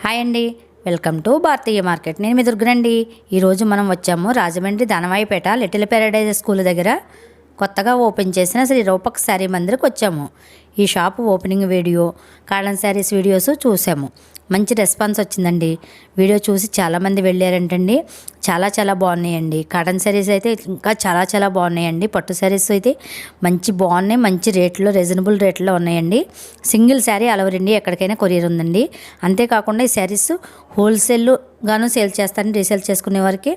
Hi అండి, welcome to Bharatiya market. నేను మీ దుర్గనండి. ఈరోజు మనం వచ్చాము Rajahmundry Danavaipeta little paradise school దగ్గర కొత్తగా ఓపెన్ చేసిన శ్రీ రూపక్ శారీ మందిర్కి వచ్చాము. ఈ shop opening video, cotton saris videos చూసాము. మంచి రెస్పాన్స్ వచ్చిందండి. వీడియో చూసి చాలామంది వెళ్ళారంటండి. చాలా బాగున్నాయండి. కాటన్ శారీస్ అయితే ఇంకా చాలా బాగున్నాయండి. పట్టు శారీస్ అయితే బాగున్నాయి. మంచి రేట్లో, రీజనబుల్ రేట్లో ఉన్నాయండి. Single sari all over India ఎక్కడికైనా కొరియర్ ఉందండి. అంతేకాకుండా ఈ శారీస్ హోల్సేల్ గాను సేల్ చేస్తారని, రీసేల్ చేసుకునే వారికి.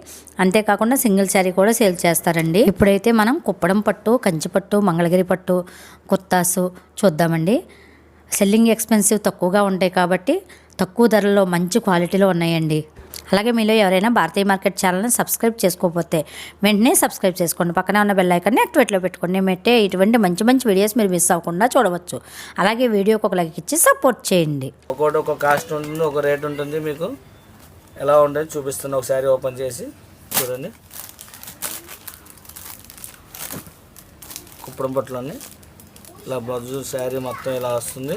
అంతేకాకుండా సింగిల్ శారీ కూడా సేల్ చేస్తారండి. ఇప్పుడైతే మనం కుప్పడం పట్టు, కంచి పట్టు, మంగళగిరి పట్టు, కుర్తాసు చూద్దామండి. సెల్లింగ్ ఎక్స్పెన్సివ్ తక్కువగా ఉంటాయి కాబట్టి తక్కువ ధరలో మంచి క్వాలిటీలో ఉన్నాయండి. అలాగే మీలో ఎవరైనా భారతీయ మార్కెట్ ఛానల్ని సబ్స్క్రైబ్ చేసుకోకపోతే వెంటనే సబ్స్క్రైబ్ చేసుకోండి. పక్కనే ఉన్న బెల్ ఐకాన్ని యాక్టివేట్లో పెట్టుకోండి. నేను పెట్టే ఇటువంటి మంచి వీడియోస్ మీరు మిస్ అవ్వకుండా చూడవచ్చు. అలాగే వీడియోకి ఒక లైక్ ఇచ్చి సపోర్ట్ చేయండి. ఒక్కొక్కటి ఒక కాస్ట్ ఉంటుంది, ఒక రేట్ ఉంటుంది. మీకు ఎలా ఉంటుంది చూపిస్తున్నా. ఒకసారి ఓపెన్ చేసి చూడండి. కుప్పడం పట్టులోని ఇలా బ్లౌజ్ శారీ మొత్తం ఇలా వస్తుంది.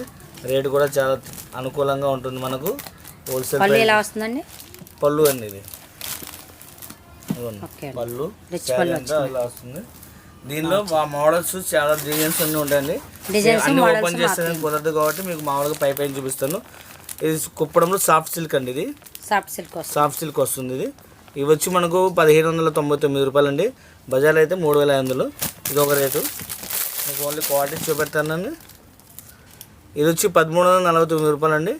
రేటు కూడా చాలా అనుకూలంగా ఉంటుంది మనకు. హోల్సేల్ పళ్ళు ఎలా వస్తుందండి? పళ్ళు అండి ఇది పళ్ళు ఇలా వస్తుంది. దీనిలో మోడల్స్ చాలా డిజైన్స్ అన్నీ ఉంటాయండి. అన్ని ఓపెన్ చేస్తే కుదరదు కాబట్టి మీకు మామూలుగా పైన చూపిస్తాను. ఇది కుప్పడంలో సాఫ్ట్ సిల్క్ అండి. ఇది సాఫ్ట్ సిల్క్ వస్తుంది. ఇది ఇవి వచ్చి మనకు 1799 రూపాయలు అండి. బజార్ అయితే 3500. ఇది ఒక రేటు. మీకు ఓన్లీ క్వాలిటీ చూపెడతానండి. ఇది వచ్చి 1349 రూపాయలు అండి.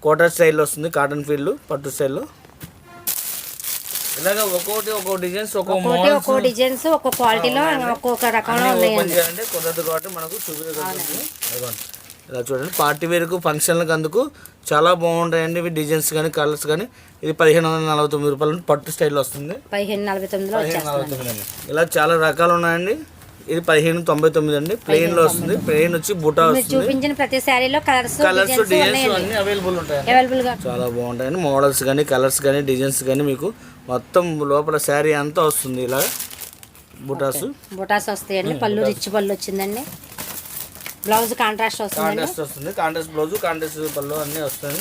కోటా స్టైల్లో వస్తుంది. కాటన్ ఫీల్డ్ పట్టు స్టైల్లో ఇలాగా ఒక్కొక్క డిజైన్స్, ఒక్కొక్క డిజైన్స్, ఒక్కొక్క క్వాలిటీలో ఒక్కొక్క రకంలో ఓపెన్ చేయాలంటే కుదరదు కాబట్టి మనకు చూపించగలుగుతుంది. ఇలా చూడండి. పార్టీ వేర్కు, ఫంక్షన్లకు అందుకు చాలా బాగుంటాయండి ఇవి డిజైన్స్ కానీ, కలర్స్ కానీ. ఇది 1549 రూపాయలు పట్టు స్టైల్లో వస్తుంది. 1549 ఇలా చాలా రకాలు ఉన్నాయండి. ఇది 1599 అండి. ప్లెయిన్ లో వస్తుంది. ప్లెయిన్ వచ్చి బుటా వస్తుంది. చూపించిన ప్రతి శారీలో కలర్స్ డిజైన్స్ అన్ని అవైలబుల్ ఉంటాయి. చాలా బాగుంటాయండి. మోడల్స్ కానీ, కలర్స్ కానీ, డిజైన్స్ కానీ మీకు మొత్తం లోపల శారీ అంతా వస్తుంది. ఇలా బుటాస్ వస్తాయండి. పళ్ళు రిచ్ పళ్ళు వచ్చిందండి. బ్లౌజ్ కాంట్రాస్ట్ వస్తుంది. కాంట్రాస్ట్ బ్లౌజ్, కాంట్రాస్ట్ పళ్ళు అన్ని వస్తాయి.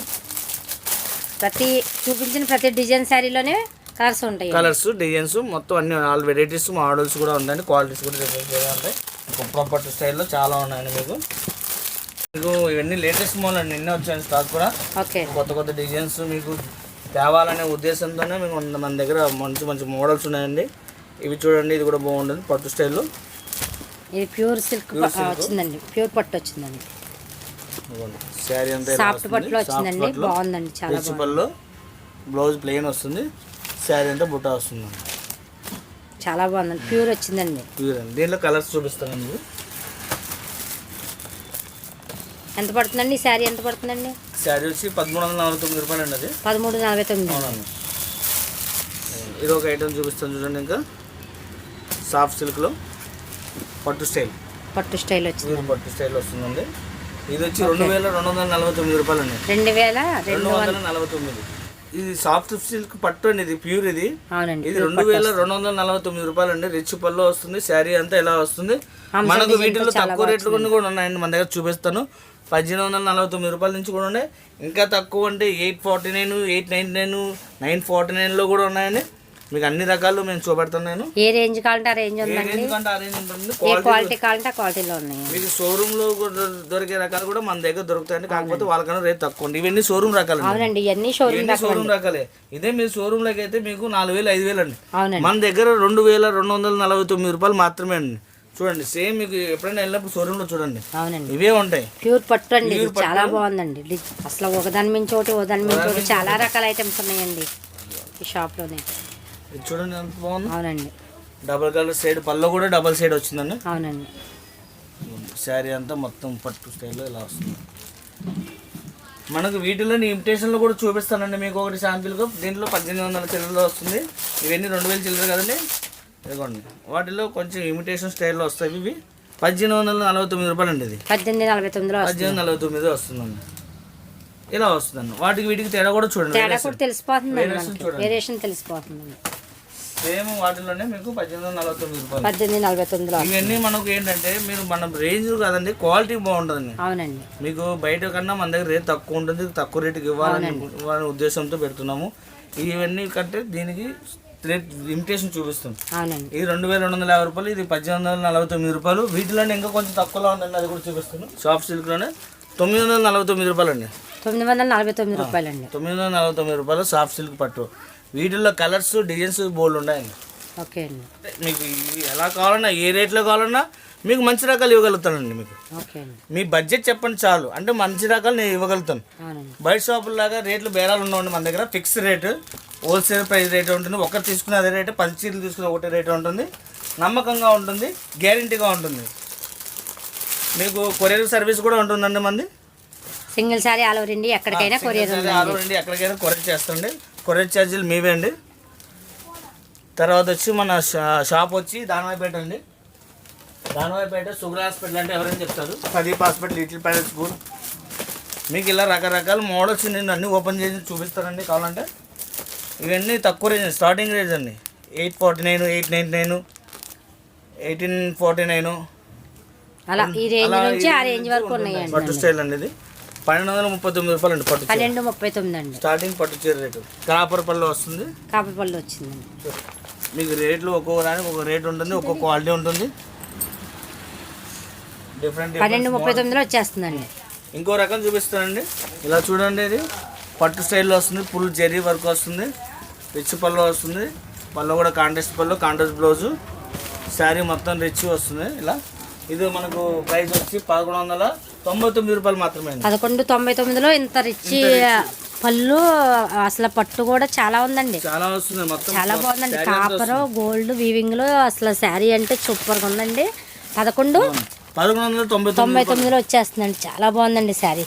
చూపించిన ప్రతి డిజైన్ శారీలోనే కలర్స్ ఉంటాయి. కలర్స్, డిజైన్స్ మొత్తం అన్ని ఆల్ వెరైటీస్, మోడల్స్ కూడా ఉంటాయండి. క్వాలిటీస్ కూడా ఉంటాయి. కుప్పడం పట్టు స్టైల్లో చాలా ఉన్నాయండి. మీకు ఇవన్నీ లేటెస్ట్ మోడల్ అండి. నిన్న వచ్చాయండి స్టాక్ కూడా. కొత్త డిజైన్స్ మీకు తేవాలనే ఉద్దేశంతోనే మీకు మన దగ్గర మంచి మోడల్స్ ఉన్నాయండి. ఇవి చూడండి. ఇది కూడా బాగుంటుంది పట్టు స్టైల్లో. ఇది ప్యూర్ సిల్క్ వచ్చిందండి. ప్యూర్ పట్టు వచ్చిందండి. శారీ అంతా సాఫ్ట్ పట్టులో వచ్చిందండి. బాగుందండి. చాలా పళ్ళు, బ్లౌజ్ ప్లెయిన్ వస్తుంది. శారీ అంతా బుట్ట వస్తుంది. చాలా బాగుందండి. ప్యూర్ వచ్చిందండి. ప్యూర్ అండి. దీంట్లో కలర్స్ చూపిస్తానండి. ఎంత పడుతుందండి ఈ శారీ? ఎంత పడుతుందండి? శారీ వచ్చి 1349 రూపాయలు అండి. అది 1349. అవునండి. ఇది ఒక ఐటమ్ చూపిస్తాను చూడండి. ఇంకా సాఫ్ట్ సిల్క్లో పట్టు స్టైల్ వచ్చింది. పట్టు స్టైల్ వస్తుందండి. ఇది వచ్చి 2249 రూపాయలు అండి. 2249. ఇది సాఫ్ట్ సిల్క్ పట్టు అండి. ఇది ప్యూర్. ఇది 2249 రూపాయలు అండి. రిచ్ పళ్ళు వస్తుంది. శారీ అంతా ఇలా వస్తుంది. మనకు వీటిలో తక్కువ రేట్లు కూడా ఉన్నాయండి. మన దగ్గర చూపిస్తాను. 1849 రూపాయల నుంచి కూడా ఉన్నాయి. ఇంకా తక్కువ అంటే 849, 899, 949లో కూడా ఉన్నాయండి. మీకు అన్ని రకాలు మేము చూపెడతాను. నేను ఏ రేంజ్ కావాలంటే ఆ రేంజ్ ఉంటుంది. క్వాలిటీ కావాలంటే ఆ క్వాలిటీలో ఉన్నాయి. మీకు షోరూమ్ లో దొరికే రకాలు కూడా మన దగ్గర దొరుకుతాయండి. కాకపోతే వాళ్ళకన్నా రేట్ తక్కువ ఉంది. ఇవన్నీ షోరూమ్ రకాలు. అవునండి. ఇవన్నీ షోరూమ్ రకాలే. ఇదే మీరు షోరూమ్ లోకి అయితే మీకు 4000, 5000 అండి. మన దగ్గర 2249 రూపాయలు మాత్రమే అండి. చూడండి. సేమ్ మీకు ఎప్పుడైనా వెళ్ళినప్పుడు షోరూమ్ లో చూడండి. అవునండి. ఇవే ఉంటాయి. ప్యూర్ పట్టు అండి. చాలా బాగుందండి. అసలు ఒకదాని మించి ఒకటి చాలా రకాల ఐటమ్స్ ఉన్నాయండి ఈ షాప్ లోనే. ఇది చూడండి ఎంత బాగుంది. అవునండి. డబల్ కలర్ సైడ్ పళ్ళు కూడా డబల్ సైడ్ వచ్చిందండి. అవునండి. శారీ అంతా మొత్తం పట్టు స్టైల్లో ఇలా వస్తుంది. మనకు వీటిలో ఇమిటేషన్లో కూడా చూపిస్తానండి మీకు ఒకటి శాంపిల్గా. దీంట్లో 1800 చిల్లరలో వస్తుంది. ఇవన్నీ 2000 చిల్లర కదండి. ఇదిగోండి. వాటిలో కొంచెం ఇమిటేషన్ స్టైల్లో వస్తాయి. ఇవి 1849 రూపాయలు అండి. ఇది 1849 వస్తుందండి. ఇలా వస్తుందండి. వీటికి తేడా కూడా చూడండి. తెలిసిపోతుంది. సేమ్ వాటిలోనే మీకు 1849 రూపాయలు. 1849. ఇవన్నీ మనకు ఏంటంటే మీరు మన రేంజ్ కాదండి, క్వాలిటీ బాగుంటుందండి. అవునండి. మీకు బయట కన్నా మన దగ్గర రేట్ తక్కువ ఉంటుంది, తక్కువ రేటుకి ఇవ్వాలని ఉద్దేశంతో పెడుతున్నాము. ఇవన్నీ కంటే దీనికి రేట్ లిమిటేషన్ చూపిస్తాం. అవునండి. ఇది 2250 రూపాయలు, ఇది 1849 రూపాయలు. వీటిలోనే ఇంకా కొంచెం తక్కువలో ఉందండి, అది కూడా చూపిస్తాను. సాఫ్ట్ సిల్క్లోనే 949 రూపాయలు అండి. 949 రూపాయలండి. 949 రూపాయలు సాఫ్ట్ సిల్క్ పట్టు. వీటిల్లో కలర్స్ డిజైన్స్ బోల్డ్ ఉన్నాయండి. ఓకే అండి. మీకు ఇవి ఎలా కావాలన్నా, ఏ రేట్లో కావాలన్నా మీకు మంచి రకాలు ఇవ్వగలుగుతానండి. మీకు ఓకే అండి. మీ బడ్జెట్ చెప్పండి చాలు, అంటే మంచి రకాలు నేను ఇవ్వగలుగుతాను. అవునండి. బయట షాపుల్లాగా రేట్లు బేరాలు ఉండవండి. మన దగ్గర fix rate, wholesale price rate ఉంటుంది. ఒకటి తీసుకునే అదే రేటు, 10 చీరలు తీసుకునే ఒకటే రేటు ఉంటుంది. నమ్మకంగా ఉంటుంది, గ్యారెంటీగా ఉంటుంది. మీకు కొరియర్ సర్వీస్ కూడా ఉంటుందండి. మంది single sorry all over India ఎక్కడికైనా కొరియర్ ఉంది. ఆల్ ఓవర్ ఇండియా ఎక్కడికైనా కొరియర్ చేస్తుంది. కొరియర్ ఛార్జీలు మీవే అండి. తర్వాత వచ్చి మన షాప్ వచ్చి దానవాయిపేట అండి. దానవాయిపేట షుగర్ హాస్పిటల్ అంటే ఎవరైనా చెప్తారు. Pradeep hospital, little palace school. మీకు ఇలా రకరకాల మోడల్స్ నేను అన్నీ ఓపెన్ చేసి చూపిస్తానండి కావాలంటే. ఇవన్నీ తక్కువ రేంజ్, స్టార్టింగ్ రేంజ్ అండి. 849, 899, 1849 అలా ఈ రేంజ్ నుంచి ఆ రేంజ్ వరకు ఉన్నాయండి. పట్టు స్టైల్ అండి. ఇది 1239 రూపాయలు అండి. పట్టు 1239 అండి స్టార్టింగ్ పట్టు చీర రేటు. కాపర్ పళ్ళు వస్తుంది, కాపర్ పళ్ళు వచ్చిందండి. మీకు రేట్లు ఒక్కొక్క దానికి ఒక రేట్ ఉంటుంది, ఒక్కొక్క క్వాలిటీ ఉంటుంది. డిఫరెంట్ 1239లో వచ్చేస్తుందండి. ఇంకో రకం చూపిస్తానండి. ఇలా చూడండి, ఇది పట్టు స్టైల్లో వస్తుంది. ఫుల్ జెరీ వర్క్ వస్తుంది, రిచ్ పళ్ళు వస్తుంది. పళ్ళు కూడా కాంట్రాస్ట్ పళ్ళు, కాంట్రాస్ట్ బ్లౌజు. శారీ మొత్తం రిచ్ వస్తుంది. ఇలా ఇది మనకు ప్రైస్ వచ్చి 1199 రూపాయలు మాత్రమే. 1199లో ఇంత రిచ్ పళ్ళు, అసలు పట్టు కూడా చాలా ఉందండి, చాలా వస్తుంది. మొత్తం చాలా బాగుందండి. కాపర్ గోల్డ్ వీవింగ్ లో అసలు శారీ అంటే సూపర్ గా ఉందండి. 1199లో వచ్చేస్తుందండి. చాలా బాగుందండి శారీ.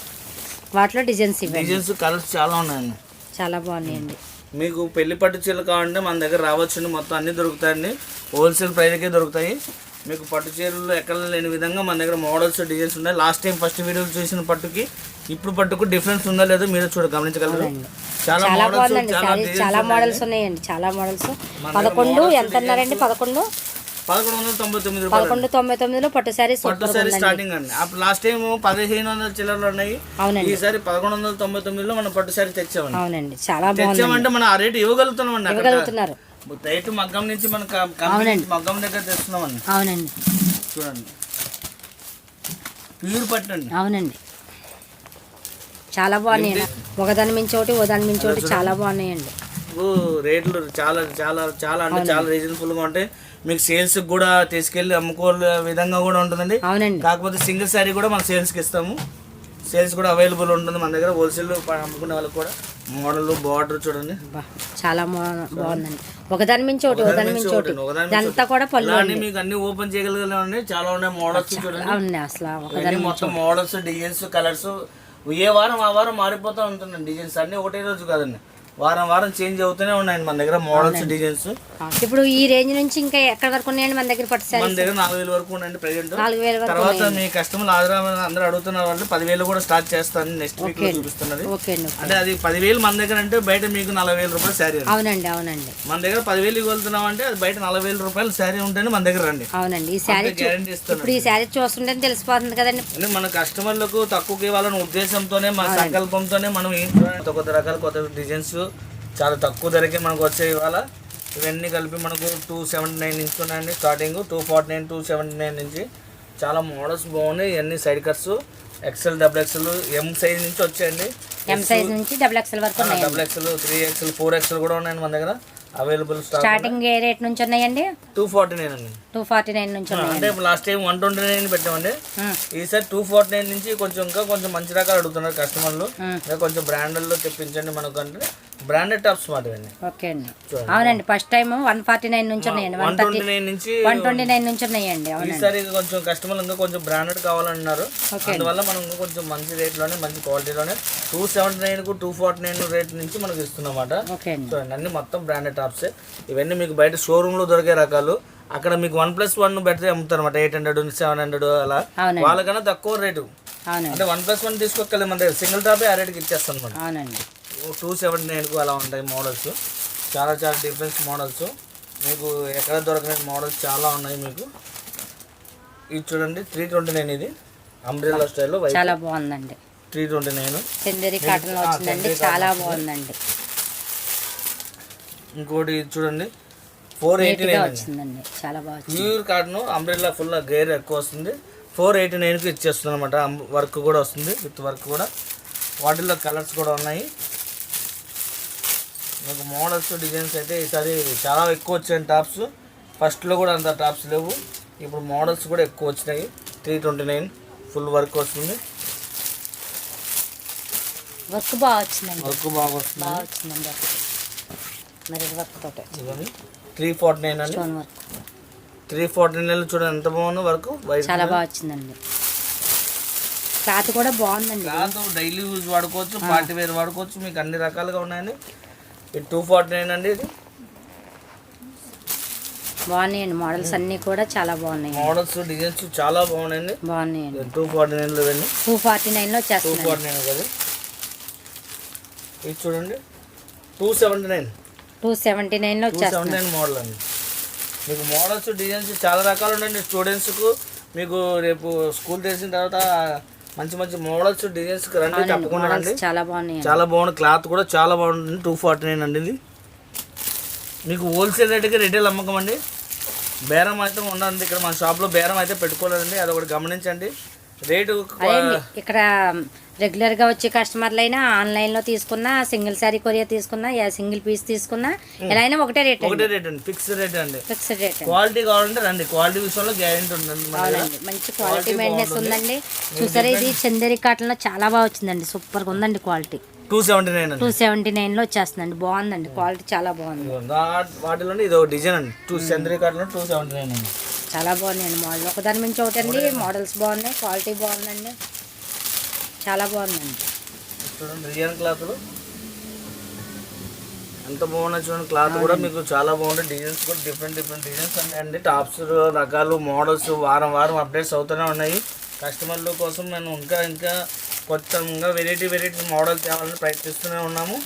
వాటిలో డిజైన్స్ కలర్స్ చాలా ఉన్నాయండి, చాలా బాగున్నాయండి. మీకు పెళ్లి పట్టు చీరలు కావాలంటే మన దగ్గర రావచ్చండి. మొత్తం అన్నీ దొరుకుతాయండి, హోల్సేల్ ప్రైస్కే దొరుకుతాయి. మీకు పట్టు చీరలు ఎక్కడ లేని విధంగా మన దగ్గర మోడల్స్, డిజైన్స్ ఉన్నాయి. లాస్ట్ టైం ఫస్ట్ వీడియో చూసిన పట్టుకి ఇప్పుడు పట్టుకు డిఫరెన్స్ ఉందా లేదో మీరు గమనించగలరు. చాలా మోడల్స్ ఉన్నాయండి, చాలా మోడల్స్. 11 ఎంత అన్నారండి? 1199 రూపాయలు. 1199లో పట్టు శారీ స్టార్టింగ్ అండి. అప్పుడు లాస్ట్ టైం 1500 చిల్లరలు ఉన్నాయి. ఈసారి 1199లో మనం పట్టు శారీ తెచ్చామండి. అవునండి, చాలా తెచ్చామంటే మనం ఆ రేటు ఇవ్వగలుగుతున్నాం. రైతు మగ్గం నుంచి మన మగ్గం దగ్గర తెస్తున్నామండి. అవునండి, చూడండి ప్యూర్ పట్టు అండి. అవునండి, చాలా బాగున్నాయి. ఒకదాని మించి ఒకటి, ఒకదాని మించి ఒకటి చాలా బాగున్నాయండి. రేట్లు చాలా చాలా చాలా అంటే చాలా రీజనబుల్గా ఉంటాయి. మీకు సేల్స్ కూడా తీసుకెళ్ళి అమ్ముకోలే విధంగా కూడా ఉంటుందండి. అవునండి. కాకపోతే సింగిల్ శారీ కూడా మనం సేల్స్కి ఇస్తాము. సేల్స్ కూడా అవైలబుల్ ఉంటుంది మన దగ్గర. హోల్సేల్ అమ్ముకునే వాళ్ళకి కూడా మోడల్ బార్డర్ చూడండి, చాలా బాగుందండి. ఒకదాని మించి ఒకటి, ఒకదాని మించి ఒకటి. అంతా కూడా పళ్ళు మీకు అన్ని ఓపెన్ చేయగలిగే చాలా ఉన్నాయి మోడల్స్ చూడండి. అసలు మొత్తం మోడల్స్, డిజైన్స్, కలర్స్ ఏ వారం ఆ వారం మారిపోతూ ఉంటుందండి. డిజైన్స్ అన్ని ఒకటే రోజు కాదండి, వారం వారం చేంజ్ అవుతూనే ఉన్నాయండి మన దగ్గర మోడల్స్, డిజైన్స్. ఇప్పుడు ఈ రేంజ్ నుంచి ఇంకా ఎక్కడ వరకు ఉన్నాయండి మన దగ్గర పట్టు శారీస్? మన దగ్గర 4000 వరకు ఉన్నాయండి ప్రెజెంట్. 4000 వరకు. తర్వాత మీ కస్టమర్లు అందరూ అడుగుతున్నారు వాళ్ళు 10,000 కూడా స్టార్ట్ చేస్తాను నెక్స్ట్ వీక్ లో చూపిస్తున్నది. అంటే అది 10,000 మన దగ్గర అంటే బయట మీకు 40,000 రూపాయలు శారీ. అవునండి, అవునండి. మన దగ్గర 10,000 ఇవ్వగలుగుతున్నాం అంటే అది బయట 40,000 రూపాయలు శారీ ఉంటేనే మన దగ్గర రండి. అవునండి, ఈ శారీ గ్యారెంటీ ఇస్తాను. ఇప్పుడు ఈ శారీ చూస్తుంటే తెలిసిపోతుంది కదండి. మన కస్టమర్లకు తక్కువకి ఇవ్వాలనే ఉద్దేశంతోనే, మన సంకల్పంతోనే మనం కొత్త రకాల కొత్త డిజైన్స్ చాలా తక్కువ ధరకే మనకు వచ్చే ఇవాళ. ఇవన్నీ కలిపి మనకు 279 నుంచి ఉన్నాయండి స్టార్టింగ్. 249, 279 నుంచి చాలా మోడల్స్ బాగున్నాయి. ఇవన్నీ side cuts, XL, XXL, M size నుంచి వచ్చాయండి. M సైజ్ నుంచి XXL వరకు ఉన్నాయి. XXL, 3XL, 4XL కూడా ఉన్నాయండి మన దగ్గర అవైలబుల్. స్టార్టింగ్ ఏ రేట్ నుంచి ఉన్నాయండి? 249 అండి. 249 నుంచి ఉన్నాయి. అంటే లాస్ట్ టైం 129 పెట్టామండి. ఈసారి 249 నుంచి ఇంకా కొంచెం మంచి రకాలు అడుగుతున్నారు కస్టమర్లు. ఇంకా కొంచెం బ్రాండెడ్లో తెప్పించండి మనకు, అంటే బ్రాండెడ్ టాప్స్ మాట ఇవన్నీ. ఓకే అండి, అవునండి. ఫస్ట్ టైం 149 నుంచి ఉన్నాయండి, 129 నుంచి ఉన్నాయండి. ఈసారి కొంచెం కస్టమర్లు ఇంకా కొంచెం బ్రాండెడ్ కావాలన్నారు. అందువల్ల మనం ఇంకా కొంచెం మంచి రేట్లోనే, మంచి క్వాలిటీలోనే 279కు 249 రేట్ నుంచి మనకు ఇస్తున్నమాట. అన్ని మొత్తం బ్రాండెడ్ టాప్స్. ఇవన్నీ మీకు బయట షోరూమ్ లో దొరికే రకాలు. అక్కడ మీకు 1+1 పెడితే అమ్ముతారు అనమాట, 800, 700 అలా. వాళ్ళకన్నా తక్కువ రేటు. అంటే 1+1 తీసుకోగలదు మన దగ్గర. సింగిల్ టాపే ఆ రేటుకి ఇచ్చేస్తాను అనమాట. 279కు అలా ఉంటాయి మోడల్స్. చాలా చాలా డిఫరెన్స్ మోడల్స్. మీకు ఎక్కడ దొరకని మోడల్స్ చాలా ఉన్నాయి మీకు. ఇది చూడండి 329 ఇది అంబ్రెల్లా స్టైల్లో చాలా బాగుందండి. 329 చందేరి కాటన్లో వచ్చిందండి, చాలా బాగుందండి. ఇంకోటి ఇది చూడండి 489 వచ్చిందండి, చాలా బాగుంది. Pure cotton umbrella full gear ఎక్కువ వస్తుంది. 489కి ఇచ్చేస్తుంది అనమాట. వర్క్ కూడా వస్తుంది, విత్ వర్క్ కూడా. వాటిల్లో కలర్స్ కూడా ఉన్నాయి మీకు. మోడల్స్ డిజైన్స్ అయితే ఈసారి చాలా ఎక్కువ వచ్చాయి టాప్స్. ఫస్ట్లో కూడా అంత టాప్స్ లేవు, ఇప్పుడు మోడల్స్ కూడా ఎక్కువ వచ్చినాయి. 329 ఫుల్ వర్క్ వస్తుంది. వర్క్ బాగా వచ్చిందండి, వర్క్ బాగా వస్తుంది. మరి వర్క్ తోటి 349 అండి. 349 చూడండి ఎంత బాగుంది వర్క్. చాలా బాగా వచ్చిందండి. క్లాత్ కూడా బాగుందండి. క్లాత్ డైలీ యూజ్ వాడుకోవచ్చు, పార్టీ వేర్ వాడుకోవచ్చు, మీకు అన్ని రకాలుగా ఉన్నాయండి. ఇది 249 అండి. ఇది బాగున్నాయండి మోడల్స్ అన్నీ కూడా చాలా బాగున్నాయి. మోడల్స్ డిజైన్స్ చాలా బాగున్నాయండి. 249లో ఇవన్నీ 249లో వచ్చేస్తుంది. 249 కదా. ఇది చూడండి 279లో 279 మోడల్ అండి. మీకు మోడల్స్ డిజైన్స్ చాలా రకాలు ఉన్నాయండి. స్టూడెంట్స్కు మీకు రేపు స్కూల్ తెరిచిన తర్వాత మంచి మంచి మోడల్స్ డిజైన్స్కి రండి, తప్పకుండా రండి. చాలా బాగున్నాయి, చాలా బాగుంది. క్లాత్ కూడా చాలా బాగుంటుంది. 249 అండి. ఇది మీకు హోల్సేల్ రేటుకి రిటైల్ అమ్మకం అండి. బేరం అయితే ఉండదు ఇక్కడ మన షాప్లో. బేరం అయితే పెట్టుకోలేదండి, అది ఒకటి గమనించండి. రేటు ఇక్కడ రెగ్యులర్గా వచ్చే కస్టమర్లు అయినా ఆన్లైన్లో తీసుకున్నా, సింగిల్ శారీ కొరియర్ తీసుకున్నా, సింగిల్ పీస్ తీసుకున్నా ఎలా అయినా ఒకటే రేట్ అండి. ఫిక్స్డ్ రేట్ అండి. Fixed rate. క్వాలిటీ కావాలంటే రండి, క్వాలిటీ విషయంలో గ్యారెంటీ ఉంటుంది. మంచి క్వాలిటీ మెయింటెనెన్స్ ఉందండి. చూసారా, ఇది చందేరి కాటన్లో చాలా బాగా వచ్చిందండి, సూపర్గా ఉందండి క్వాలిటీ. 279లో వచ్చేస్తుందండి. బాగుందండి, క్వాలిటీ చాలా బాగుంది. వాటిలో ఇది ఒక డిజైన్ అండి. చందేరి కాటన్లో 279 అండి. చాలా బాగున్నాయండి మోడల్, ఒకదాని మించి ఒకటి అండి. మోడల్స్ బాగున్నాయి, క్వాలిటీ బాగుందండి, చాలా బాగుందండి. చూడండి రియల్ క్లాత్లు ఎంత బాగున్నాయి చూడండి. క్లాత్ కూడా మీకు చాలా బాగుంటాయి. డిజైన్స్ కూడా డిఫరెంట్ డిజైన్స్ ఉన్నాయండి. టాప్స్ రకాలు మోడల్స్ వారం అప్డేట్స్ అవుతూనే ఉన్నాయి. కస్టమర్ల కోసం నేను ఇంకా కొత్తగా వెరైటీ మోడల్ తేవాలని ప్రయత్నిస్తూనే ఉన్నాము.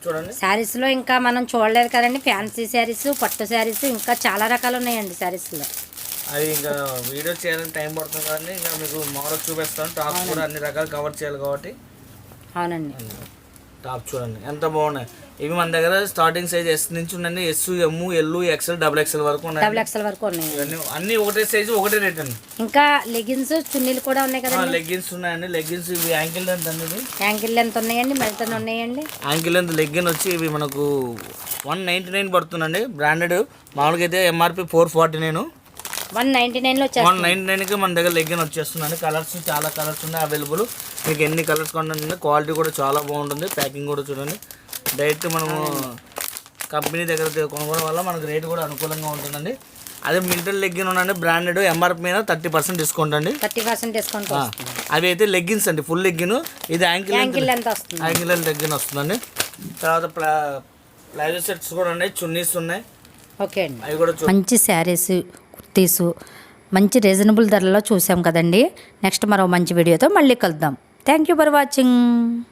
చూడండి శారీస్లో ఇంకా మనం చూడలేదు కదండి. ఫ్యాన్సీ శారీస్, పట్టు శారీస్, ఇంకా చాలా రకాలు ఉన్నాయండి శారీస్లో. అది ఇంకా వీడియో చేయాలని టైం పడుతుంది కదండి. ఇంకా మీకు మోడల్ చూపిస్తాను. టాప్స్ కూడా అన్ని రకాలు కవర్ చేయాలి కాబట్టి. అవునండి. టాప్ చూడండి ఎంత బాగున్నాయి. ఇవి మన దగ్గర స్టార్టింగ్ సైజ్ ఎస్ నుంచి ఉండండి. ఎస్, ఎమ్, ఎల్, ఎక్స్ఎల్, XXL వరకు ఉన్నాయి. XXL వరకు ఉన్నాయి. అన్ని ఒకటే సైజు ఒకటే రేట్ అండి. ఇంకా లెగిన్స్, చున్నీలు కూడా ఉన్నాయి కదా. లెగ్గిన్స్ ఉన్నాయండి. లెగ్గిన్స్ ఇవి యాంకిల్ లెంత్ అండి. యాంకిల్ లెంత్ ఉన్నాయండి, మెల్టన్ ఉన్నాయండి. యాంకిల్ లెంత్ లెగ్గిన్ వచ్చి ఇవి మనకు 199 పడుతుందండి. బ్రాండెడ్ మామూలుగా అయితే MRP 449. 199లో 199కి మన దగ్గర లెగ్గిన్ వచ్చేస్తుందండి. కలర్స్ చాలా కలర్స్ ఉన్నాయి అవైలబుల్. మీకు ఎన్ని కలర్స్ కొనండి. క్వాలిటీ కూడా చాలా బాగుంటుంది. ప్యాకింగ్ కూడా చూడండి. డైరెక్ట్ మనము కంపెనీ దగ్గర కొనుక్కోవడం వల్ల మనకు రేట్ కూడా అనుకూలంగా ఉంటుందండి. అదే మిల్టన్ లెగ్గిన్ ఉండండి, బ్రాండెడ్ MRP మీద 30% డిస్కౌంట్ అండి. 30% డిస్కౌంట్. అవి అయితే లెగ్గిన్స్ అండి, ఫుల్ లెగ్గిన్. ఇది యాంకిల్ లెంత్ లెగ్గిన్ వస్తుందండి. తర్వాత ప్లాజో సెట్స్ కూడా ఉన్నాయి, చున్నీస్ ఉన్నాయి. ఓకే అండి. అవి కూడా మంచి శారీస్, కుర్తీసు మంచి రీజనబుల్ ధరలో చూసాం కదండి. నెక్స్ట్ మరో మంచి వీడియోతో మళ్ళీ కలుద్దాం. Thank you for watching.